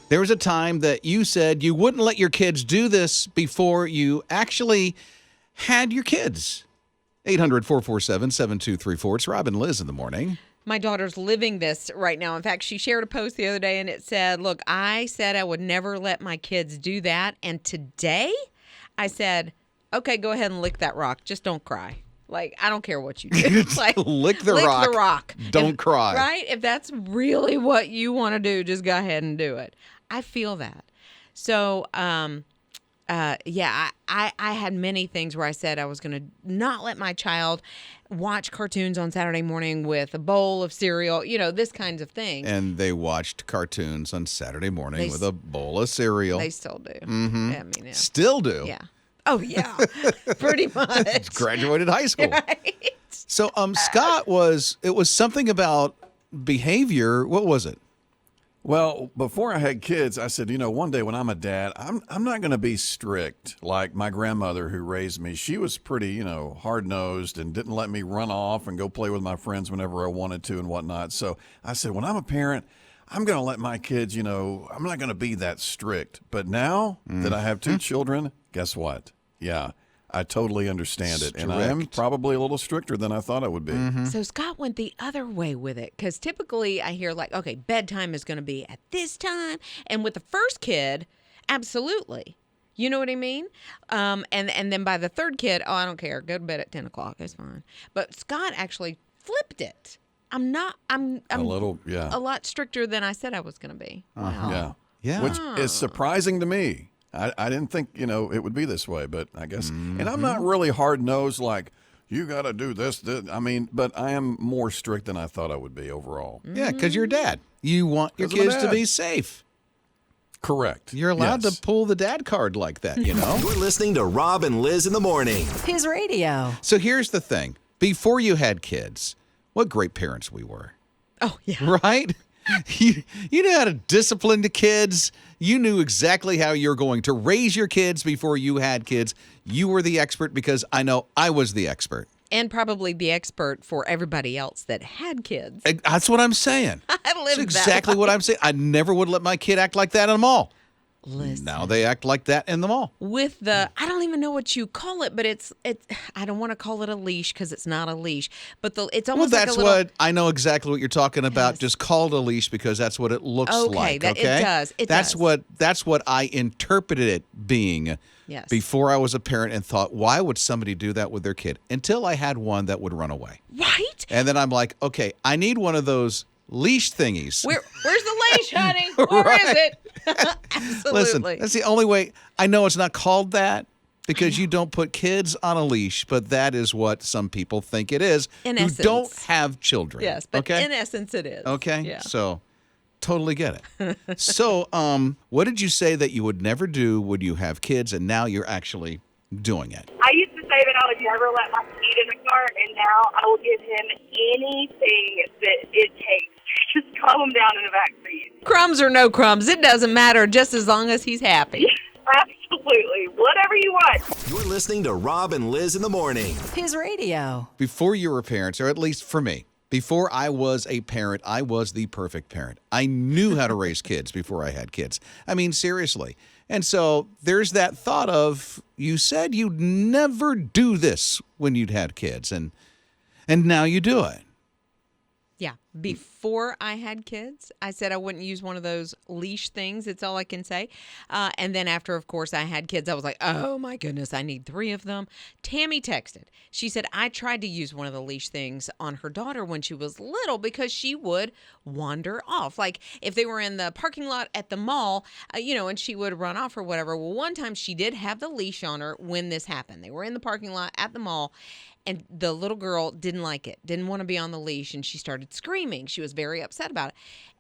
There was a time that you said you wouldn't let your kids do this before you actually had your kids. 800-447-7234. It's Rob and Lizz in the morning. My daughter's living this right now. In fact, she shared a post the other day and it said, look, I said I would never let my kids do that. And today I said, okay, go ahead and lick that rock. Just don't cry. Like, I don't care what you do. Like, lick the rock. Don't cry. Right? If that's really what you want to do, just go ahead and do it. I feel that. So, I had many things where I said I was going to not let my child watch cartoons on Saturday morning with a bowl of cereal, this kinds of thing. And they watched cartoons on Saturday morning with a bowl of cereal. They still do. Mm-hmm. I mean, yeah. Still do? Yeah. Oh, yeah. Pretty much. Graduated high school. Right? So, Scott it was something about behavior. What was it? Well, before I had kids, I said, one day when I'm a dad, I'm not going to be strict like my grandmother who raised me. She was pretty, hard-nosed and didn't let me run off and go play with my friends whenever I wanted to and whatnot. So I said, when I'm a parent, I'm going to let my kids, I'm not going to be that strict. But now that I have two children, guess what? Yeah. I totally understand it, and I'm probably a little stricter than I thought I would be. Mm-hmm. So Scott went the other way with it, because typically I hear like, okay, bedtime is going to be at this time, and with the first kid, absolutely. You know what I mean? And then by the third kid, I don't care. Go to bed at 10 o'clock. It's fine. But Scott actually flipped it. I'm a lot stricter than I said I was going to be. Wow. Yeah. Which is surprising to me. I didn't think, it would be this way, but I guess. And I'm not really hard-nosed like, you got to do this. But I am more strict than I thought I would be overall. Yeah, because you're a dad. You want your kids to be safe. Correct. You're allowed to pull the dad card like that, You're listening to Rob and Lizz in the morning. His radio. So here's the thing. Before you had kids, what great parents we were. Oh, yeah. Right? You knew how to discipline the kids. You knew exactly how you're going to raise your kids before you had kids. You were the expert because I know I was the expert. And probably the expert for everybody else that had kids. That's what I'm saying. I lived That's exactly what I'm saying. I never would let my kid act like that in the mall. Listen. Now they act like that in the mall. With I don't even know what you call it, but it's I don't want to call it a leash because it's not a leash, but it's almost that's like a little, what I know exactly what you're talking about. Yes. Just call it a leash because that's what it looks like. It does. That's what I interpreted it being. Yes. Before I was a parent and thought, why would somebody do that with their kid? Until I had one that would run away. Right? And then I'm like, okay, I need one of those leash thingies. Where's the leash, honey? Where is it? Absolutely. Listen, that's the only way. I know it's not called that because you don't put kids on a leash, but that is what some people think it is In who essence. don't have children. Yes, but in essence it is. Okay? Yeah. So, totally get it. So, what did you say that you would never do when you have kids, and now you're actually doing it? I used to say that I would never let my kid in the car, and now I will give him anything that it takes. Just calm him down in the back seat. Crumbs or no crumbs, it doesn't matter just as long as he's happy. Absolutely. Whatever you want. You're listening to Rob and Lizz in the morning. His radio. Before you were parents, or at least for me, before I was a parent, I was the perfect parent. I knew how to raise kids before I had kids. I mean, seriously. And so there's that thought of, you said you'd never do this when you'd had kids, and now you do it. Yeah. Before I had kids, I said I wouldn't use one of those leash things. It's all I can say. And then after, of course, I had kids, I was like, oh, my goodness, I need 3 of them. Tammy texted. She said, I tried to use one of the leash things on her daughter when she was little because she would wander off. Like if they were in the parking lot at the mall, and she would run off or whatever. Well, one time she did have the leash on her when this happened. They were in the parking lot at the mall. And the little girl didn't like it, didn't want to be on the leash, and she started screaming. She was very upset about it.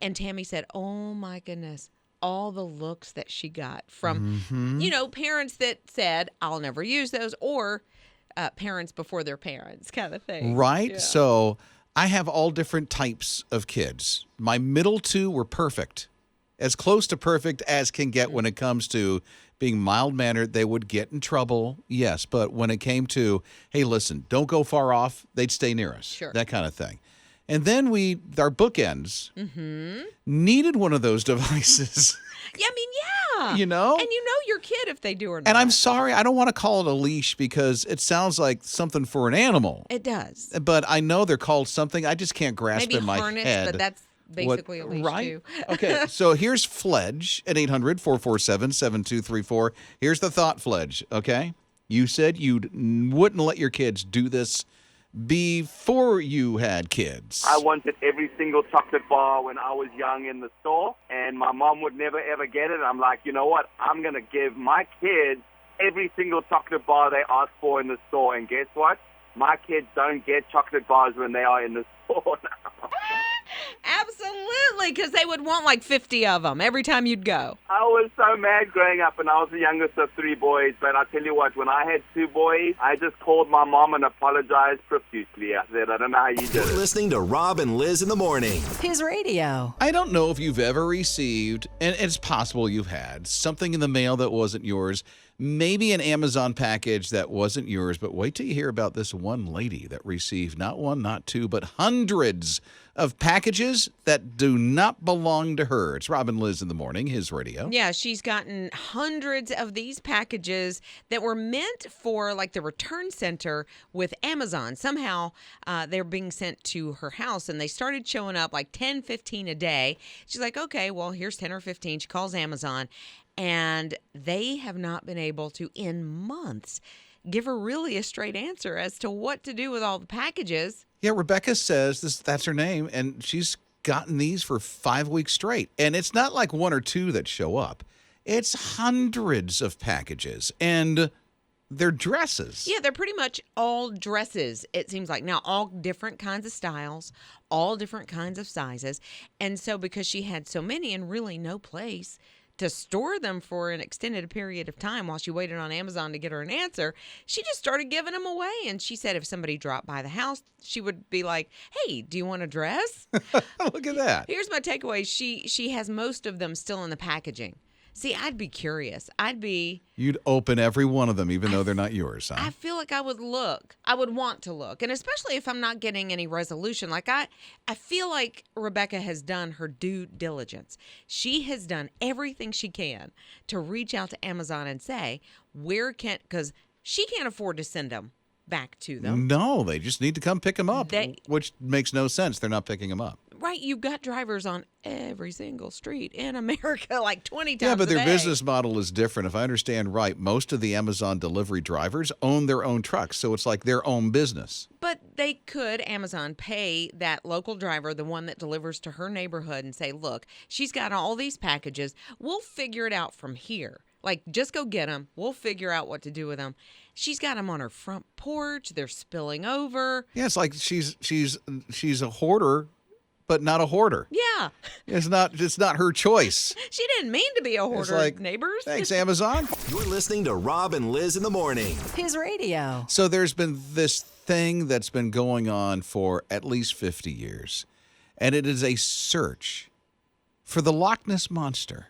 And Tammy said, oh, my goodness, all the looks that she got from, parents that said, I'll never use those, or parents before their parents kind of thing. Right? Yeah. So I have all different types of kids. My middle 2 were perfect. as close to perfect as can get when it comes to being mild-mannered. They would get in trouble, yes, but when it came to, hey, listen, don't go far off, they'd stay near us, Sure. that kind of thing. And then our bookends needed one of those devices. Yeah, I mean, yeah. You know? And you know your kid if they do or not. And I'm sorry, I don't want to call it a leash because it sounds like something for an animal. It does. But I know they're called something. I just can't grasp Maybe in my harness, head. but that's basically a leash, right? too. Okay, so here's Fledge at 800-447-7234. Here's the thought, Fledge, okay? You said you wouldn't let your kids do this before you had kids. I wanted every single chocolate bar when I was young in the store, and my mom would never, ever get it. I'm like, you know what? I'm going to give my kids every single chocolate bar they ask for in the store, and guess what? My kids don't get chocolate bars when they are in the store now. Absolutely, because they would want like 50 of them every time you'd go. I was so mad growing up, and I was the youngest of 3 boys. But I'll tell you what, when I had 2 boys, I just called my mom and apologized profusely. I said, I don't know how you did You're it. listening to Rob and Liz in the morning. His radio. I don't know if you've ever received, and it's possible you've had, something in the mail that wasn't yours. Maybe an Amazon package that wasn't yours, but wait till you hear about this one lady that received not 1, not 2, but hundreds of packages that do not belong to her. It's Rob and Lizz in the morning, his radio. Yeah, she's gotten hundreds of these packages that were meant for like the return center with Amazon. Somehow they're being sent to her house, and they started showing up like 10, 15 a day. She's like, okay, well, here's 10 or 15. She calls Amazon, and they have not been able to, in months, give her really a straight answer as to what to do with all the packages. Yeah, Rebecca says that's her name, and she's gotten these for 5 weeks straight. And it's not like 1 or 2 that show up. It's hundreds of packages, and they're dresses. Yeah, they're pretty much all dresses, it seems like. Now, all different kinds of styles, all different kinds of sizes. And so because she had so many and really no place to store them for an extended period of time while she waited on Amazon to get her an answer, she just started giving them away. And she said if somebody dropped by the house, she would be like, hey, do you want a dress? Look at that. Here's my takeaway. She has most of them still in the packaging. See, I'd be curious. You'd open every one of them, even though they're not yours, huh? I feel like I would look. I would want to look. And especially if I'm not getting any resolution. Like I feel like Rebecca has done her due diligence. She has done everything she can to reach out to Amazon and say, because she can't afford to send them back to them. No, they just need to come pick them up, which makes no sense. They're not picking them up. Right, you've got drivers on every single street in America like 20 times Yeah, but a their day. business model is different. If I understand right, most of the Amazon delivery drivers own their own trucks, so it's like their own business. But they could, Amazon, pay that local driver, the one that delivers to her neighborhood, and say, look, she's got all these packages. We'll figure it out from here. Like, just go get them. We'll figure out what to do with them. She's got them on her front porch. They're spilling over. Yeah, it's like she's a hoarder, but not a hoarder. Yeah. It's not her choice. She didn't mean to be a It's hoarder, like, neighbors. thanks, Amazon. You're listening to Rob and Liz in the morning. His radio. So there's been this thing that's been going on for at least 50 years, and it is a search for the Loch Ness Monster.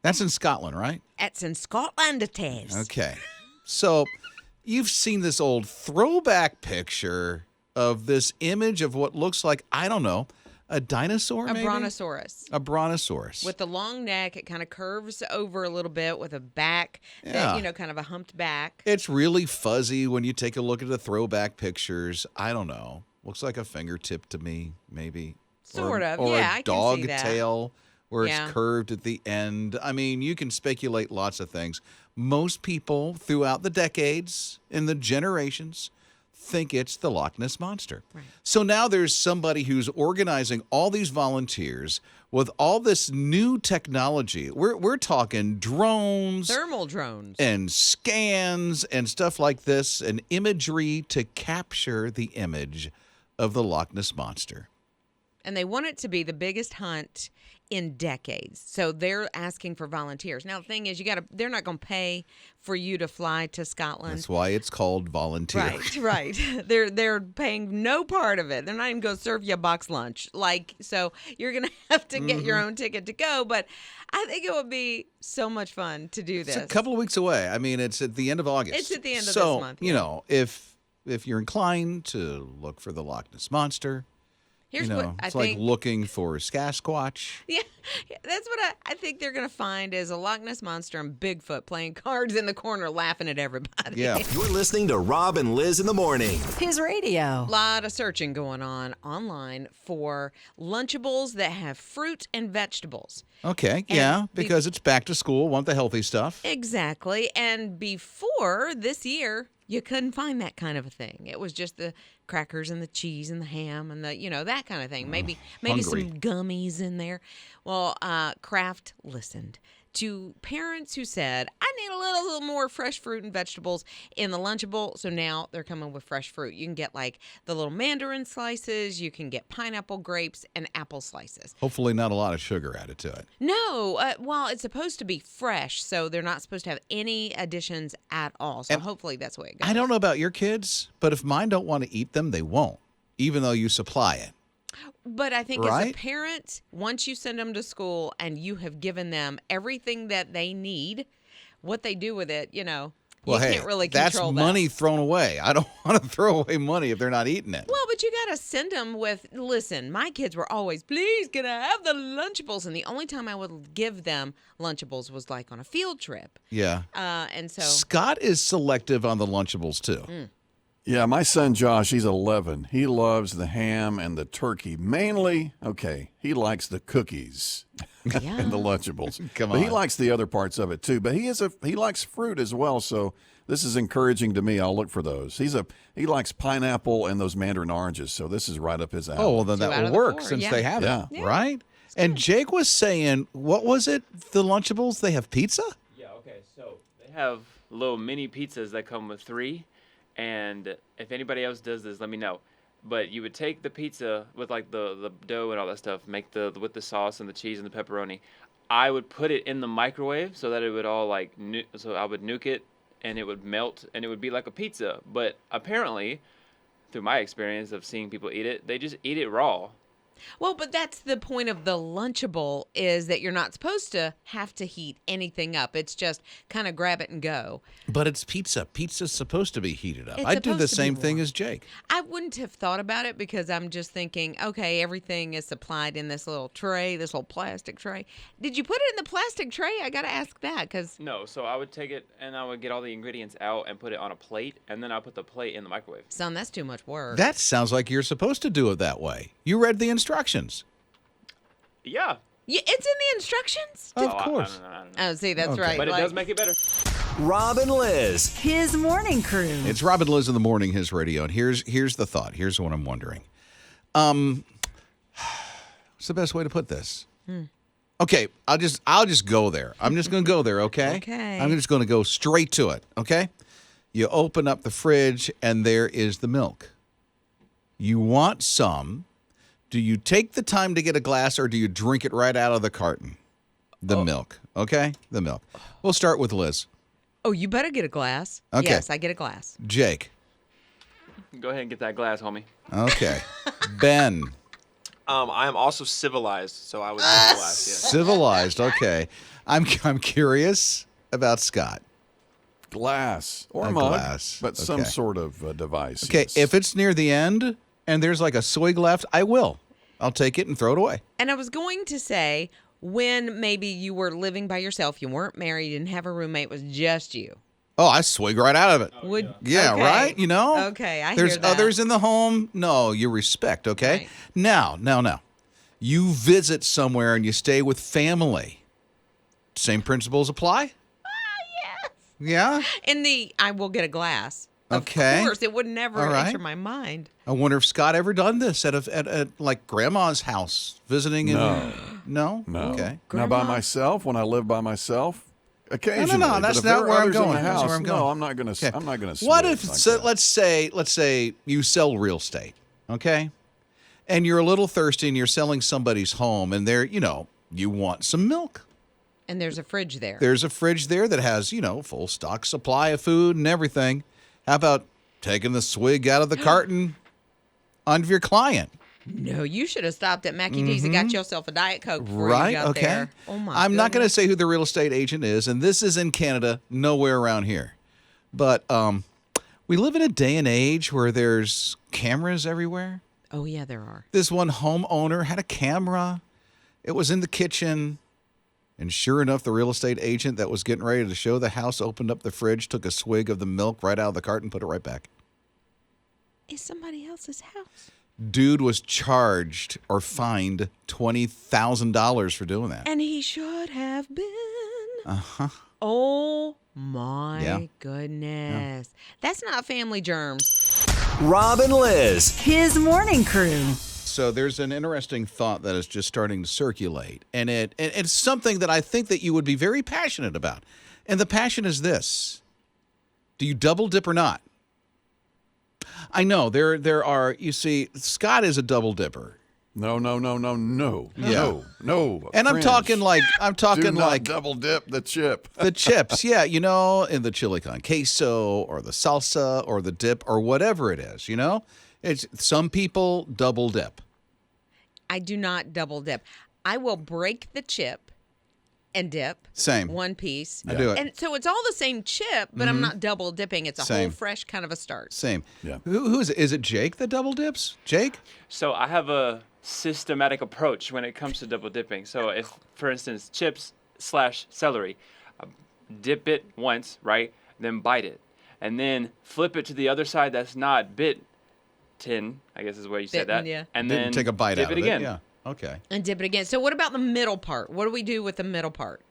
That's in Scotland, right? That's in Scotland, it is. Okay. So you've seen this old throwback picture of this image of what looks like, I don't know, a dinosaur, A maybe? brontosaurus. A brontosaurus. With the long neck, it kind of curves over a little bit with a back, Yeah. that, kind of a humped back. It's really fuzzy when you take a look at the throwback pictures. I don't know. Looks like a fingertip to me, maybe. Sort of. Or Yeah, a I can dog see that. tail where Yeah. it's curved at the end. I mean, you can speculate lots of things. Most people throughout the decades and the generations think it's the Loch Ness Monster. Right. So now there's somebody who's organizing all these volunteers with all this new technology. We're talking drones Thermal drones. and scans and stuff like this, and imagery to capture the image of the Loch Ness Monster. And they want it to be the biggest hunt in decades. So they're asking for volunteers. Now the thing is, they're not going to pay for you to fly to Scotland. That's why it's called volunteer. Right. They're paying no part of it. They're not even going to serve you a box lunch. So you're going to have to get your own ticket to go, but I think it would be so much fun to do this. It's a couple of weeks away. I mean, it's at the end of August. It's at the end of this month. So, you know, if you're inclined to look for the Loch Ness Monster, Here's what I it's think. like looking for Sasquatch. Yeah, that's what I think they're going to find is a Loch Ness Monster and Bigfoot playing cards in the corner laughing at everybody. Yeah. You're listening to Rob and Liz in the morning. His radio. A lot of searching going on online for Lunchables that have fruit and vegetables. Okay, And yeah, because it's back to school, want the healthy stuff. Exactly. And before this year, you couldn't find that kind of a thing. It was just the crackers and the cheese and the ham and that kind of thing. Maybe hungry. some gummies in there. Well, Kraft listened to parents who said, I need a little more fresh fruit and vegetables in the Lunchable. So now they're coming with fresh fruit. You can get like the little mandarin slices. You can get pineapple, grapes, and apple slices. Hopefully not a lot of sugar added to it. No, well, it's supposed to be fresh, so they're not supposed to have any additions at all. So hopefully that's the way it goes. I don't know about your kids, but if mine don't want to eat them, they won't, even though you supply it. But I think as a Right? parent, once you send them to school and you have given them everything that they need, what they do with it, Well, you hey, can't really that's control money that. thrown away. I don't want to throw away money if they're not eating it. Well, but you got to send them with, listen, my kids were always, please, can I have the Lunchables? And the only time I would give them Lunchables was like on a field trip. Yeah. And so, Scott is selective on the Lunchables, too. Yeah, my son Josh, he's 11. He loves the ham and the turkey. Mainly, he likes the cookies and the Lunchables. Come But he on. likes the other parts of it too. But he likes fruit as well, so this is encouraging to me. I'll look for those. He likes pineapple and those mandarin oranges, so this is right up his alley. Oh, well, then Two that out will of the work four, since yeah. they have Yeah. it, right? And Jake was saying, what was it? The Lunchables, they have pizza? Yeah, okay. So they have little mini pizzas that come with 3. And if anybody else does this, let me know. But you would take the pizza with like the dough and all that stuff, make with the sauce and the cheese and the pepperoni. I would put it in the microwave so that it would all so I would nuke it and it would melt and it would be like a pizza. But apparently, through my experience of seeing people eat it, they just eat it raw. well, but that's the point of the Lunchable is that you're not supposed to have to heat anything up. It's just kind of grab it and go. But it's pizza. Pizza's supposed to be heated up. It's I'd do the supposed to be same thing warm. as Jake. I wouldn't have thought about it because I'm just thinking, okay, everything is supplied in this little tray, this little plastic tray. Did you put it in the plastic tray? I got to ask that because No, so I would take it and I would get all the ingredients out and put it on a plate, and then I put the plate in the microwave. son, that's too much work. That sounds like you're supposed to do it that way. You read the instructions. Yeah. Yeah, it's in the instructions. Of Oh, I course. don't know. Oh, see, that's Okay. right. But it like- does make it better. Rob and Liz. His morning crew. It's Rob and Liz in the morning, his radio. And here's the thought. Here's what I'm wondering. What's the best way to put this? Okay, I'll just go there. I'm just going to go there, okay? Okay. I'm just going to go straight to it, okay? You open up the fridge and there is the milk. You want some. Do you take the time to get a glass or do you drink it right out of the carton? The milk, okay? The milk. We'll start with Liz. Oh, you better get a glass. Okay. Yes, I get a glass. Jake. Go ahead and get that glass, homie. Okay. Ben. I am also civilized, so I would drink a glass. Yes. Civilized. Okay. I'm curious about Scott. Glass or A mug, glass. but some Okay. sort of device. Okay. yes. If it's near the end and there's like a swig left, I will. I'll take it and throw it away. And I was going to say, when maybe you were living by yourself, you weren't married, you didn't have a roommate, it was just you. Oh, I swig right out of it. Would Yeah, okay. right? You know? Okay, I There's hear that. others in the home. No, you respect, okay? Right. Now. You visit somewhere and you stay with family. Same principles apply? Yes. Yeah? I will get a glass. Of Okay. course, it would never All right. enter my mind. I wonder if Scott ever done this at like grandma's house, visiting. No. No? No. Okay. Now by Grandma? myself, when I live by myself, occasionally. No, but that's if there not are where I'm others in the going. That's house, where I'm No, going. I'm not gonna. Okay. I'm not gonna. What swig if like so, that. let's say you sell real estate, okay? and you're a little thirsty and you're selling somebody's home and you want some milk. And there's a fridge there. There's a fridge there that has, full stock supply of food and everything. How about taking the swig out of the carton onto your client? No, you should have stopped at Mackie D's and got yourself a Diet Coke before Right? you got Okay. there. Oh, my I'm not going to goodness. say who the real estate agent is, and this is in Canada, nowhere around here. But we live in a day and age where there's cameras everywhere. Oh, yeah, there are. This one homeowner had a camera. It was in the kitchen. And sure enough, the real estate agent that was getting ready to show the house opened up the fridge, took a swig of the milk right out of the carton, put it right back. It's somebody else's house. Dude was charged or fined $20,000 for doing that. And he should have been. Uh-huh. Oh, my Yeah. goodness. That's not family germs. Rob and Liz. His morning crew. So there's an interesting thought that is just starting to circulate, and it's something that I think that you would be very passionate about. And the passion is this: do you double dip or not? I know there are. You see, Scott is a double dipper. No. Yeah. No. And I'm Fringe. talking like Do not double dip the chip. the chips. Yeah, in the chili con queso or the salsa or the dip or whatever it is. It's some people double dip. I do not double dip. I will break the chip and dip. Same. One piece. I do it. And so it's all the same chip, but I'm not double dipping. It's a whole Same. fresh kind of a start. Same. Yeah. Who is it? Is it Jake that double dips? Jake? So I have a systematic approach when it comes to double dipping. So if, for instance, chips/celery, dip it once, right? Then bite it. And then flip it to the other side that's not bitten, I guess is where you said Bitten, that. yeah. And Didn't then take a bite dip out it of again. it. Yeah. Okay. And dip it again. So what about the middle part? What do we do with the middle part?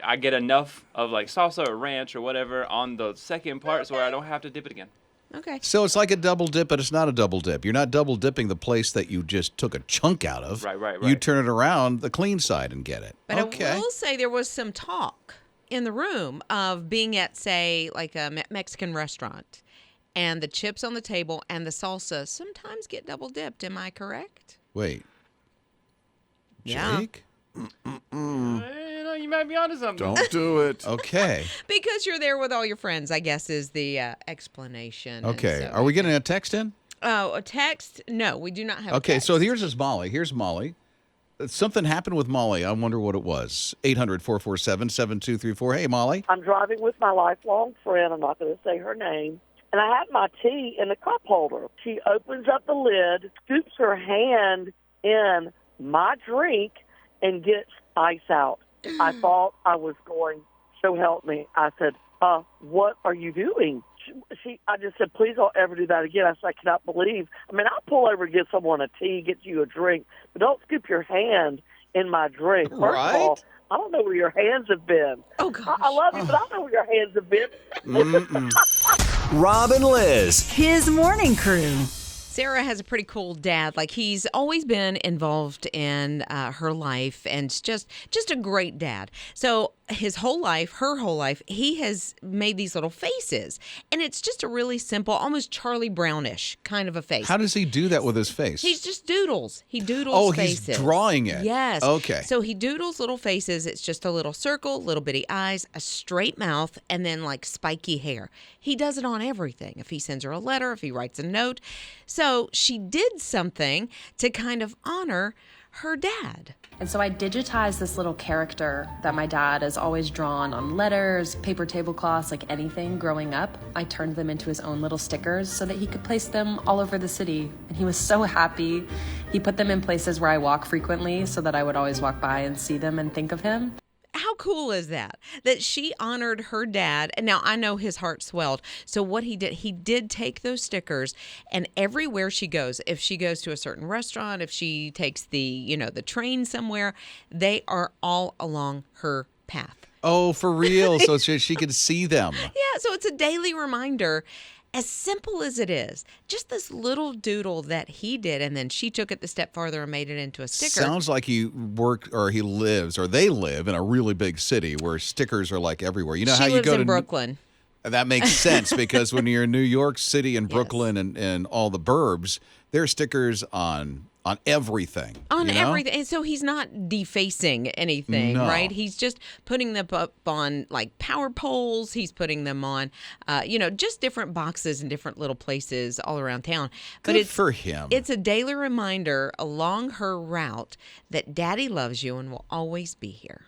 I get enough of like salsa or ranch or whatever on the second part so I don't have to dip it again. Okay. So it's like a double dip, but it's not a double dip. You're not double dipping the place that you just took a chunk out of. Right. You turn it around the clean side and get it. But okay. I will say there was some talk in the room of being at, say, like a Mexican restaurant, and the chips on the table and the salsa sometimes get double dipped. Am I correct? Wait. Yeah. Jake? You might be onto something. Don't do it. Okay. Because you're there with all your friends, I guess, is the explanation. And Okay. so- Are we getting a text in? Oh, a text? No, we do not have a Okay. text. So here's Molly. Here's Molly. Something happened with Molly. I wonder what it was. 800-447-7234. Hey, Molly. I'm driving with my lifelong friend. I'm not going to say her name. And I had my tea in the cup holder. She opens up the lid, scoops her hand in my drink, and gets ice out. I thought I was going, so help me. I said, what are you doing? I just said, please don't ever do that again. I said, I cannot believe. I mean, I'll pull over and get someone a tea, get you a drink, but don't scoop your hand in my drink. First Right? of all, I don't know where your hands have been. Oh, gosh. I love you, but I don't know where your hands have been. Rob and Liz. His morning crew. Sarah has a pretty cool dad. Like, he's always been involved in her life, and just a great dad. So her whole life, he has made these little faces, and it's just a really simple, almost Charlie Brownish kind of a face. How does he do that with his face? He just doodles. He doodles Oh, faces. he's drawing it. Yes. Okay. So he doodles little faces. It's just a little circle, little bitty eyes, a straight mouth, and then like spiky hair. He does it on everything. If he sends her a letter, if he writes a note. So she did something to kind of honor her dad. And so I digitized this little character that my dad has always drawn on letters, paper tablecloths, like anything growing up. I turned them into his own little stickers so that he could place them all over the city. And he was so happy. He put them in places where I walk frequently so that I would always walk by and see them and think of him. How cool is that? That she honored her dad. And now I know his heart swelled. So what he did take those stickers, and everywhere she goes, if she goes to a certain restaurant, if she takes the train somewhere, they are all along her path. Oh, for real? So she could see them. Yeah, so it's a daily reminder. As simple as it is, just this little doodle that he did, and then she took it the step farther and made it into a sticker. Sounds like he lives they live in a really big city where stickers are like everywhere. You know She how you lives go in to Brooklyn. That makes sense because when you're in New York City and Brooklyn and all the burbs, there are stickers on on everything. On you know? everything. And so he's not defacing anything, No. right? He's just putting them up on like power poles. He's putting them on, just different boxes in different little places all around town. But Good it's for him. It's a daily reminder along her route that Daddy loves you and will always be here.